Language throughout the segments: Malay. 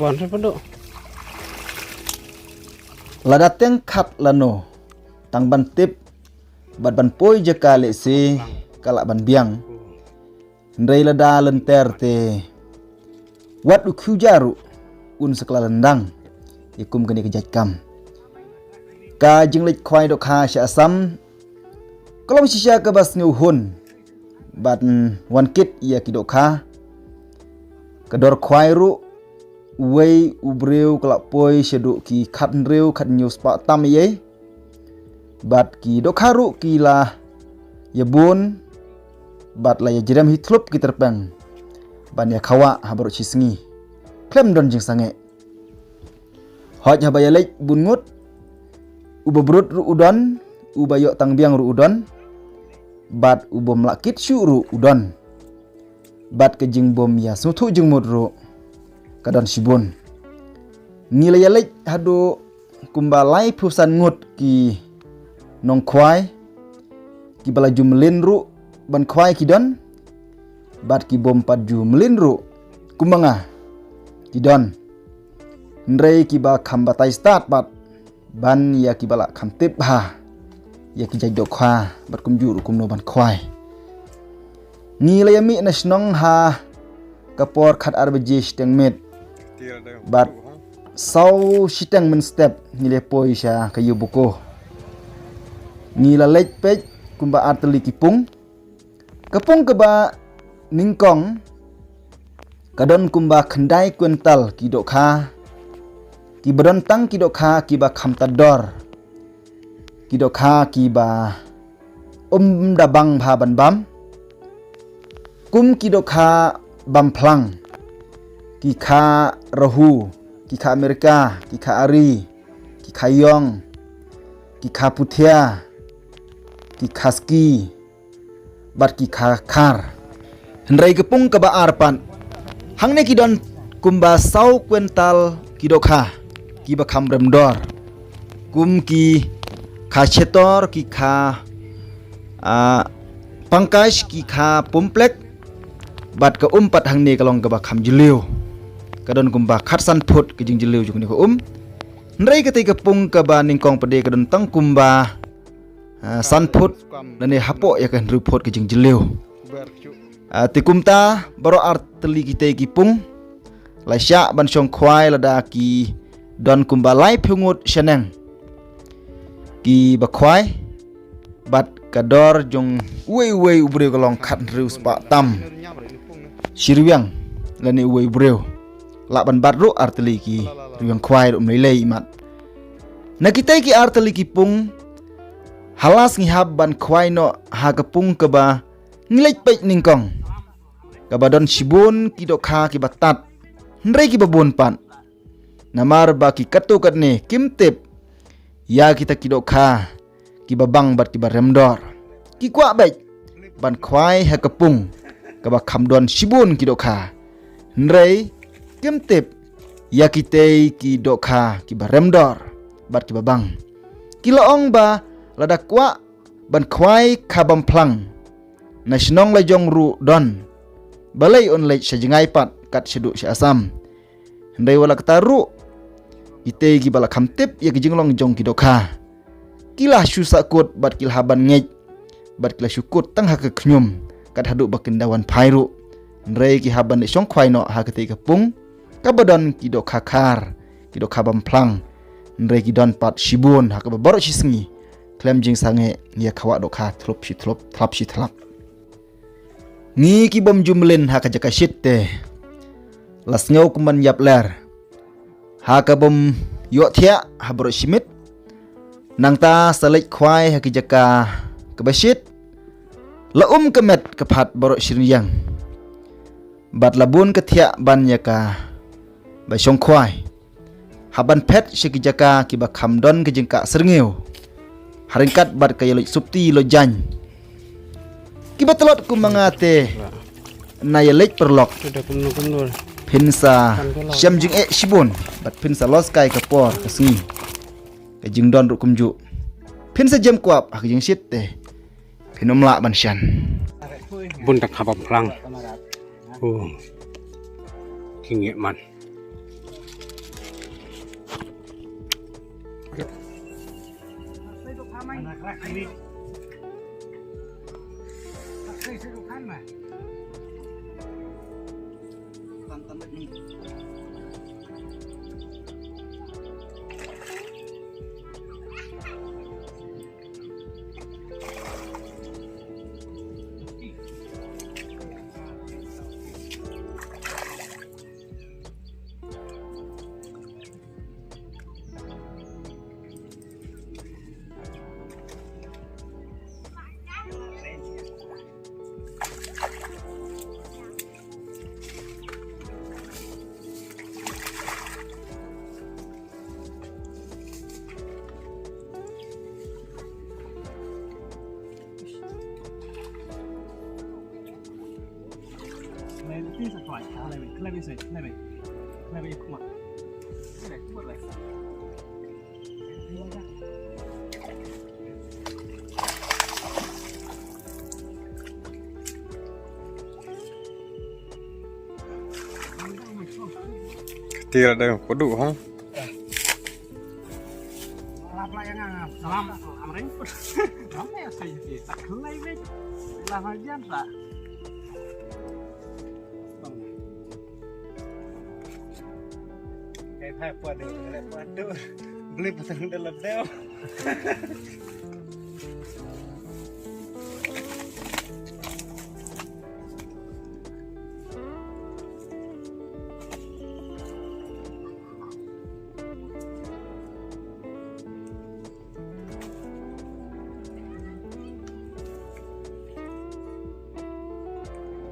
Bon sa pado. Ladateng khat lano tang ban tip bat ban poi je kale se kala ban biang ndrei lada lenter te wat u khujaru un sekala lendang ikum kene kejat kam ka jinglit khwai do kha sha asam kolom shisha ka bas ngu hun bat wan kit ya ki do kha kador khwai ru wei ubreu kala poi shedu ki khat reu khat news pa tam ye bat ki do kharu ki la ya bun bat la ya jiram hitlup ki terpeng ban ya khawa habaru chisngi klem don jing sange hoj habaya lek bun ngut ubabrut ru udon ubayo tang biang ru udon bat ubom lakit syu ru udon bat ke jing bom ya suthu jing mut ru kadon sibun ngila ya lek hado kumbalai pusan ngut ki nong khwai ki bala jumlin ru ban khwai ki don bat ki bom pat jumlin ru kumanga ki don ndrei ki ba khambatai start bat ban ya ki bala khamtip ha ya ki jai do khwa bat kum juru kum no ban khwai ngila ya mi na snong ha kapor khat arbji steng met bat sau siteng men step ngile poi sha kayu buko ngila lek pej kumba arteli kipung kapung keba ningkong kadon kumba khandai kuental ki do kha ki badon tang ki do kha ki ba khamtador ki do kha ki ba dabang bha ban bam kum ki do kha bam phlang ki kha rahu ki kha amerika ki kha ari ki kha yong ki kha puthia ki khaski bat ki kha khar hendrai kepung ka ba arpan hangne ki don kumba sau kuental ki do kha ki ba kham rem dor kum ki kha chetor ki kha pangkas ki kha pomplek bat ka pat hangne kalong ka ba kham jiliu kadon kumba khatsan phut ke jing jiliu jukni ko ndrei ka te kepung ka ba ningkong pade kadon tang kumba san phut nane hapo ya kan ru phut ke jing jiliu tikumta baro arteli kite ki pung la sya ban song khwai lada ki don kumba lai phungut shaneng ki ba khwai bat kador jong wei ubre kolong khat ru spa tam sirwiang lani wei breu la ban batru arteli ki riwang khwai rum lei mat na kitai ki arteli ki pung halas ngi hab ban khwai no ha ka pung ka ba ngilek pek ningkong ka ba don sibun ki do kha ki batat ndrei ki babun pan namar ba ki katu kat ne kimtip ya kita ki do kha ki babang bat ki ba remdor ki kwa bek ban khwai ha ka pung ka ba khamdon sibun ki do kha ndrei kimtip ya kitei ki do kha ki ba remdor bat ki babang ki loong ba lada kwa ban khwai kha bam phlang na snong la jong ru don balai on lei sajengai pat kat sedu si asam ndai wala kataru itei ki bala khamtip ya ki jinglong jong ki do kha kila susa kut bat kil haban ngej bat kila syukut tang ha ka khnyum kat hadu bakindawan phairu ndrei ki haban de song khwai no ha ka te ka pung kabadon ki do kha khar ki do kha bam phlang ndrei ki don pat shibun ha ka baro shisngi klem jing sange ya khawa do kha thlop shi thlap ngi ki bom jumlen ha ka jaka shit te las ngau kuman yap ler ha ka bom yo thia ha baro shimit nang ta salek khwai ha ki jaka ka bashit la kemet ka phat baro shiryang bat labun ka thia ban ya ka ba shong khwai haban pet shi ki jaka ki ba khamdon ki jingka serngeu haringkat bat ka yelo supti lo jan ki batlot ku mangate na yelek perlok pinsa syam jing shibun bat pinsa los kai ka por ka sngi ka jing don ru kumju pinsa jam kuap ak jing shit te pinom la ban shan bun tak habab lang kinh nghiệm mặn Ini sesuai, lebih sih, lebih kuat. Kuat lah. Kecil ada có đủ không? Lap lại ngang, salam, amring. Kamu ya sih, tak kelai nih. Lah aja tak. Kayak waduh, beli pasang dalam deo.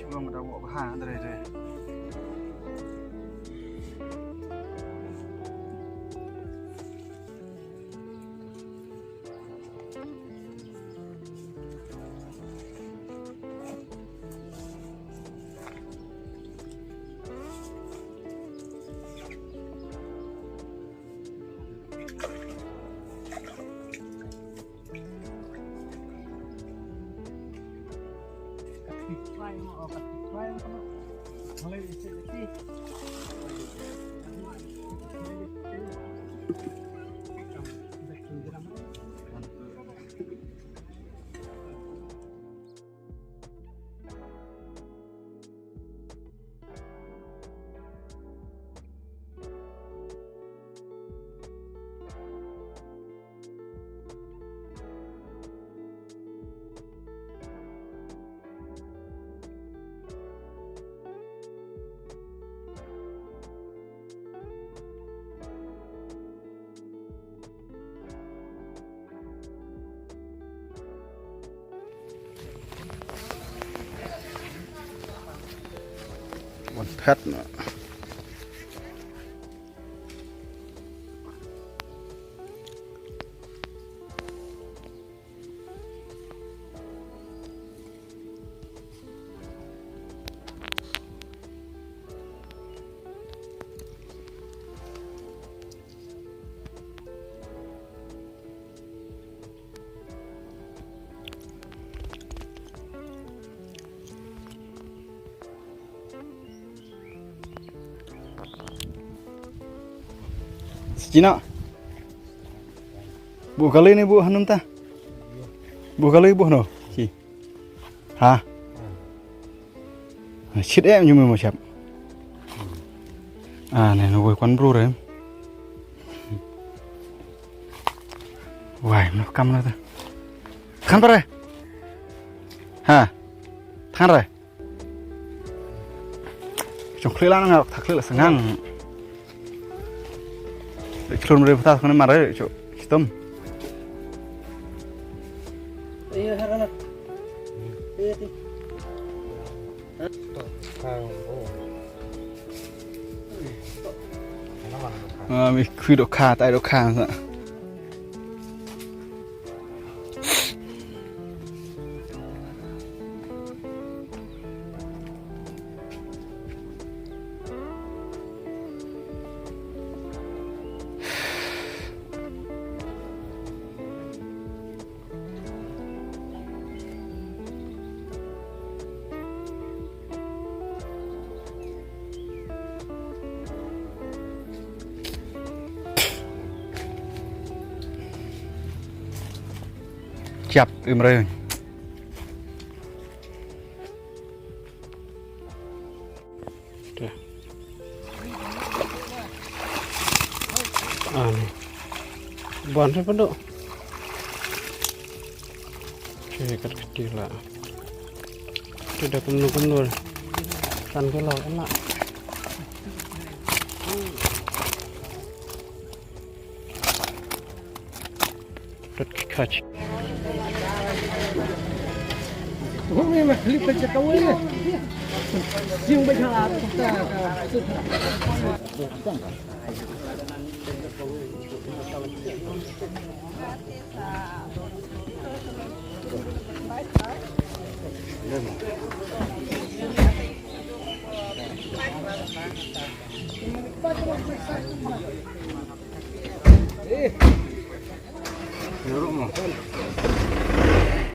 Cuma ada buat bahan dari itu. Một thất nữa. Cina, bu kali ini bu hanum ta, bu kali bu no, si, ha, shit em như mình một chập, này nó vui quán bru đấy, vải nó căm nó ta, khăn vào đây, ha, khăn rồi, trong khi lang ngọc thật là sang ngang. Belum berita kena marah cok, hitam. Iya karena, iya ti. Mi kui dok kha, tai dok kha sa. จับเรื่องbón rất bất độ chơi cắt kecil lah sudah kumur kan kalau enak kac ini mah klip aja kau ini yang berjalan kita